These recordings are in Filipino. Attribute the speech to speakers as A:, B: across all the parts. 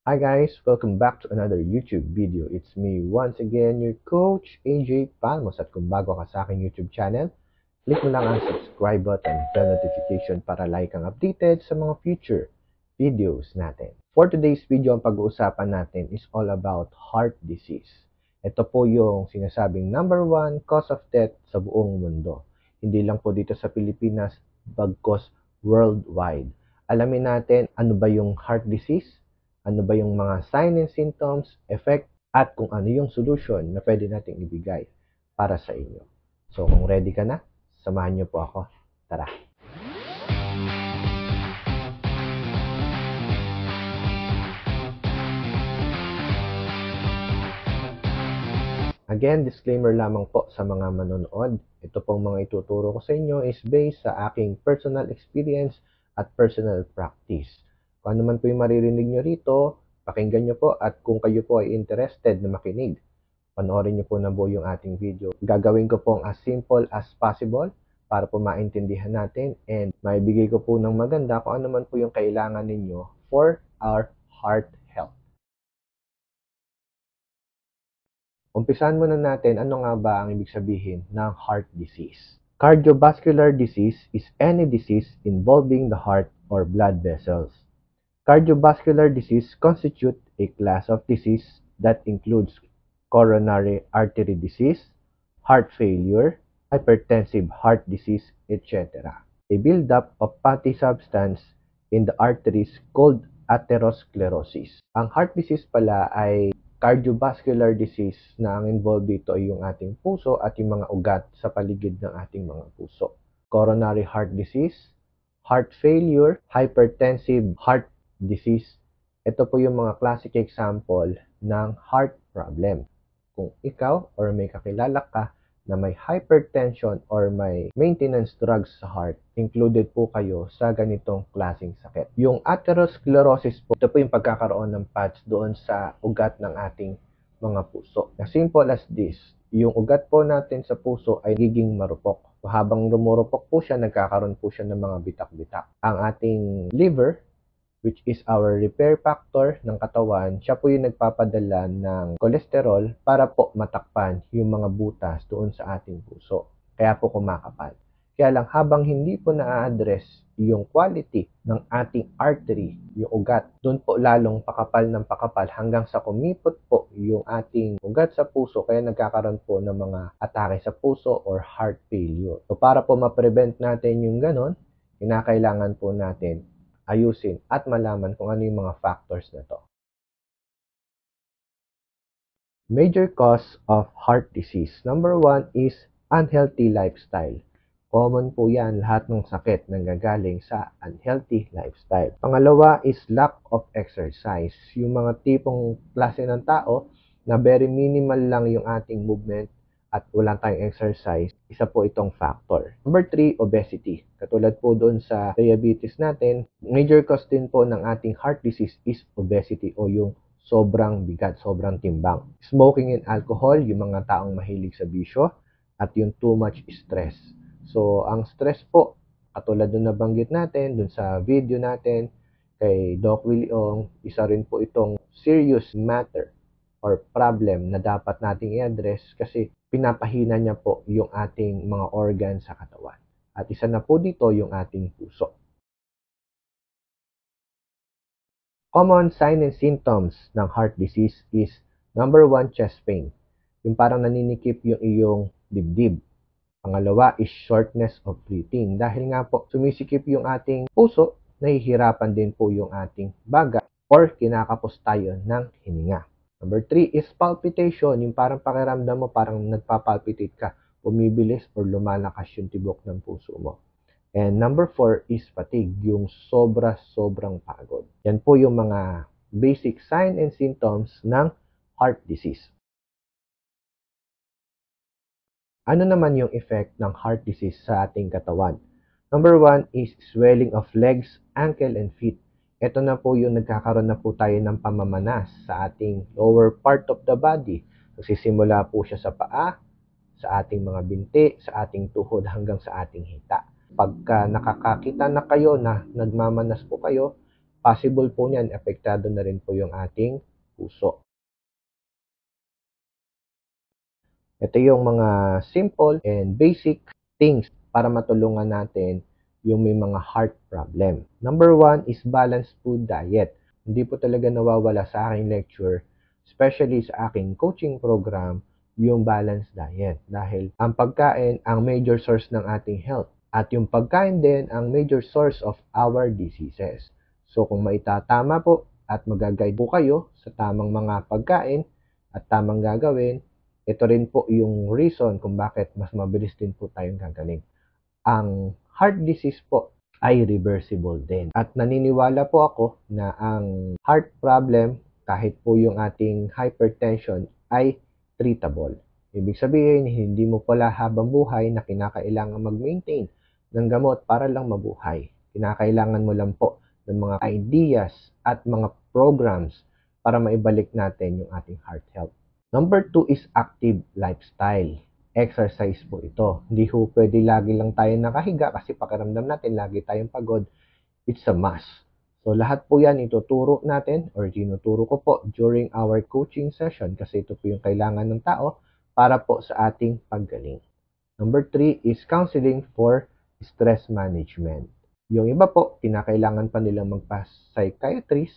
A: Hi guys, welcome back to another YouTube video. It's me once again, your coach AJ Palmos, at kung bago ka sa aking YouTube channel, click mo lang ang subscribe button and bell notification para like ang updated sa mga future videos natin. For today's video, ang pag-uusapan natin is all about heart disease. Ito po yung sinasabing number 1 cause of death sa buong mundo. Hindi lang po dito sa Pilipinas, bagkus worldwide. Alamin natin ano ba yung heart disease, ano ba yung mga signs and symptoms, effect, at kung ano yung solution na pwede nating ibigay para sa inyo. So kung ready ka na, samahan niyo po ako. Tara! Again, disclaimer lamang po sa mga manonood. Ito pong mga ituturo ko sa inyo is based sa aking personal experience at personal practice. Kung ano man po yung maririnig nyo rito, pakinggan nyo po, at kung kayo po ay interested na makinig, panoorin nyo po na buo yung ating video. Gagawin ko pong as simple as possible para po maintindihan natin and maibigay ko po ng maganda kung ano man po yung kailangan ninyo for our heart health. Umpisahan muna natin ano nga ba ang ibig sabihin ng heart disease. Cardiovascular disease is any disease involving the heart or blood vessels. Cardiovascular disease constitute a class of disease that includes coronary artery disease, heart failure, hypertensive heart disease, etc. A buildup of fatty substance in the arteries called atherosclerosis. Ang heart disease pala ay cardiovascular disease na ang involved dito ay yung ating puso at yung mga ugat sa paligid ng ating mga puso. Coronary heart disease, heart failure, hypertensive heart disease. Ito po yung mga classic example ng heart problem. Kung ikaw or may kakilala ka na may hypertension or may maintenance drugs sa heart, included po kayo sa ganitong klaseng sakit. Yung atherosclerosis po, ito po yung pagkakaroon ng patch doon sa ugat ng ating mga puso. As simple as this, yung ugat po natin sa puso ay giging marupok. So, habang rumurupok po siya, nagkakaroon po siya ng mga bitak-bitak. Ang ating liver, which is our repair factor ng katawan, siya po yung nagpapadala ng cholesterol para po matakpan yung mga butas doon sa ating puso. Kaya po kumakapal. Kaya lang habang hindi po na-address yung quality ng ating artery, yung ugat, doon po lalong pakapal ng pakapal hanggang sa kumipot po yung ating ugat sa puso, kaya nagkakaroon po ng mga atake sa puso or heart failure. So para po ma-prevent natin yung ganon, kinakailangan po natin ayusin at malaman kung ano yung mga factors na to. Major cause of heart disease. Number 1 is unhealthy lifestyle. Common po yan, lahat ng sakit nanggagaling sa unhealthy lifestyle. Pangalawa is lack of exercise. Yung mga tipong klase ng tao na very minimal lang yung ating movement at wala tayong exercise, isa po itong factor. Number 3, obesity. Katulad po doon sa diabetes natin, major cause din po ng ating heart disease is obesity o yung sobrang bigat, sobrang timbang. Smoking and alcohol, yung mga taong mahilig sa bisyo, at yung too much stress. So, ang stress po, katulad doon nabanggit natin, doon sa video natin, kay Doc Willie Ong, isa rin po itong serious matter or problem na dapat nating i-address kasi pinapahina niya po yung ating mga organ sa katawan. At isa na po dito yung ating puso. Common signs and symptoms ng heart disease is number 1, chest pain. Yung parang naninikip yung iyong dibdib. Pangalawa is shortness of breathing. Dahil nga po sumisikip yung ating puso, nahihirapan din po yung ating baga or kinakapos tayo ng hininga. Number 3 is palpitation. Yung parang pakiramdam mo parang nagpapalpitate ka, bumibilis or lumalakas yung tibok ng puso mo. And number 4 is fatigue, yung sobrang pagod. Yan po yung mga basic signs and symptoms ng heart disease. Ano naman yung effect ng heart disease sa ating katawan? Number 1 is swelling of legs, ankle, and feet. Ito na po yung nagkakaroon na po tayo ng pamamanas sa ating lower part of the body. Nagsisimula po siya sa paa, sa ating mga binti, sa ating tuhod hanggang sa ating hita. Pagka nakakakita na kayo na nagmamanas po kayo, possible po niyan, apektado na rin po yung ating puso. Ito yung mga simple and basic things para matulungan natin yung may mga heart problem. Number 1 is balanced food diet. Hindi po talaga nawawala sa aking lecture, especially sa aking coaching program, yung balanced diet. Dahil ang pagkain ang major source ng ating health. At yung pagkain din ang major source of our diseases. So kung maitatama po at mag-guide po kayo sa tamang mga pagkain at tamang gagawin, ito rin po yung reason kung bakit mas mabilis din po tayong gagaling. Ang heart disease po ay reversible din. At naniniwala po ako na ang heart problem, kahit po yung ating hypertension, ay treatable. Ibig sabihin, hindi mo pala habang buhay na kinakailangan mag-maintain ng gamot para lang mabuhay. Kinakailangan mo lang po ng mga ideas at mga programs para maibalik natin yung ating heart health. Number 2 is active lifestyle. Exercise po ito. Hindi po pwede lagi lang tayo nakahiga kasi pakiramdam natin lagi tayong pagod. It's a must. So lahat po yan ituturo natin or tinuturo ko po during our coaching session kasi ito po yung kailangan ng tao para po sa ating paggaling. Number 3 is counseling for stress management. Yung iba po, kinakailangan pa nilang magpa-psychiatrist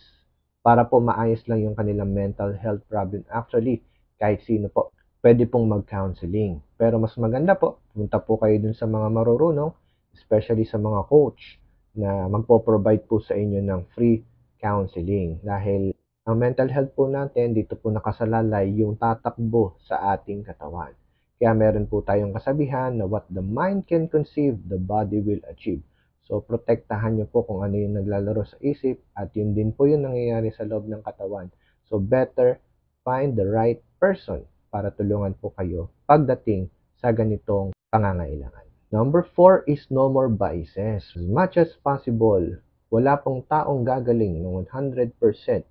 A: para po maayos lang yung kanilang mental health problem. Actually, kahit sino po, pwede pong mag-counseling. Pero mas maganda po, punta po kayo dun sa mga marurunong, especially sa mga coach, na magpo-provide po sa inyo ng free counseling. Dahil ang mental health po natin, dito po nakasalalay yung tatakbo sa ating katawan. Kaya meron po tayong kasabihan na what the mind can conceive, the body will achieve. So, protektahan nyo po kung ano yung naglalaro sa isip at yun din po yung nangyayari sa loob ng katawan. So, better find the right person para tulungan po kayo pagdating sa ganitong pangangailangan. Number 4 is no more vices. As much as possible, wala pong taong gagaling ng 100%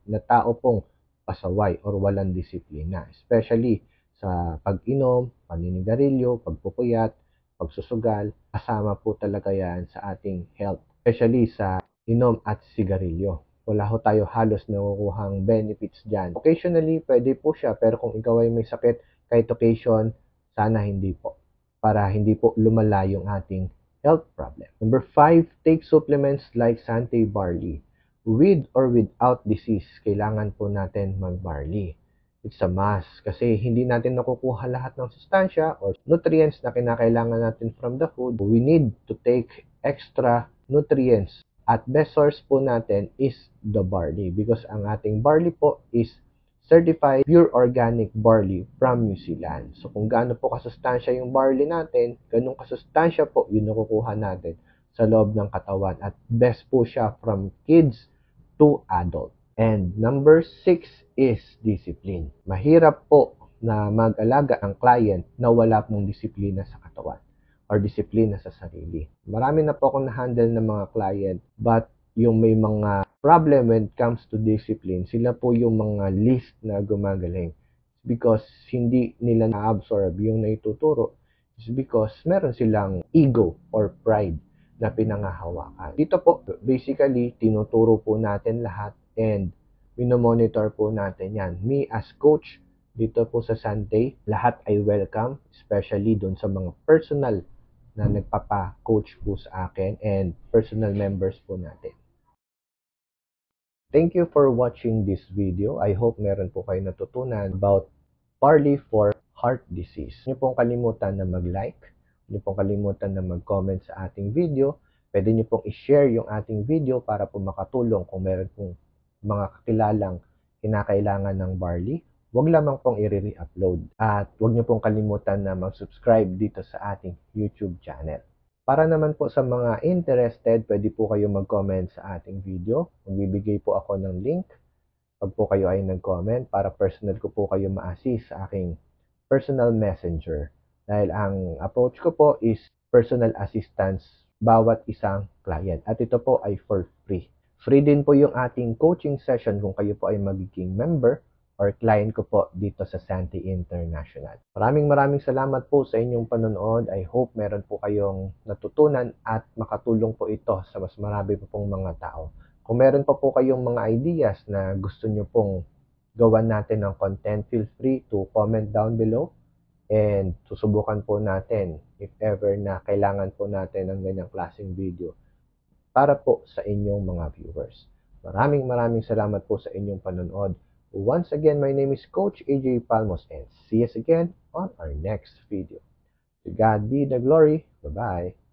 A: na tao pong pasaway or walang disiplina. Especially sa pag-inom, paninigarilyo, pagpupuyat, pagsusugal, kasama po talaga yan sa ating health. Especially sa inom at sigarilyo. Wala ho tayo halos nakukuhang benefits dyan. Occasionally, pwede po siya, pero kung ikaw ay may sakit kahit occasion, sana hindi po. Para hindi po lumala yung ating health problem. Number 5, take supplements like Sante Barley. With or without disease, kailangan po natin mag-barley. It's a must kasi hindi natin nakukuha lahat ng sustansya or nutrients na kinakailangan natin from the food. We need to take extra nutrients. At best source po natin is the barley because ang ating barley po is certified pure organic barley from New Zealand. So kung gaano po kasustansya yung barley natin, ganun kasustansya po yung nakukuha natin sa loob ng katawan. At best po siya from kids to adult. And number 6 is discipline. Mahirap po na mag-alaga ang client na wala pong disiplina sa katawan or disiplina sa sarili. Marami na po akong na-handle ng mga client, but yung may mga problem when it comes to discipline, sila po yung mga least na gumagaling. Because hindi nila na-absorb yung naituturo is because meron silang ego or pride na pinangahawakan. Dito po, basically, tinuturo po natin lahat and minomonitor po natin yan. Me as coach, dito po sa Sante, lahat ay welcome, especially doon sa mga personal na nagpapa-coach po sa akin and personal members po natin. Thank you for watching this video. I hope meron po kayo natutunan about barley for heart disease. Huwag niyo pong kalimutan na mag-like. Huwag niyo pong kalimutan na mag-comment sa ating video. Pwede niyo pong i-share yung ating video para po makatulong kung meron pong mga kakilalang kinakailangan ng barley. Huwag lamang pong i-re-upload. At huwag niyo pong kalimutan na mag-subscribe dito sa ating YouTube channel. Para naman po sa mga interested, pwede po kayo mag-comment sa ating video. Magbibigay po ako ng link pag po kayo ay nag-comment para personal ko po kayo ma-assist sa aking personal messenger. Dahil ang approach ko po is personal assistance bawat isang client. At ito po ay for free. Free din po yung ating coaching session kung kayo po ay magiging member or client ko po dito sa Sante International. Maraming salamat po sa inyong panonood. I hope meron po kayong natutunan at makatulong po ito sa mas marami po pong mga tao. Kung meron pa po kayong mga ideas na gusto nyo pong gawan natin ng content, feel free to comment down below and susubukan po natin if ever na kailangan po natin ng ganyang klaseng video para po sa inyong mga viewers. Maraming salamat po sa inyong panonood. Once again, my name is Coach AJ Palmos and see us again on our next video. To God be the glory. Bye-bye.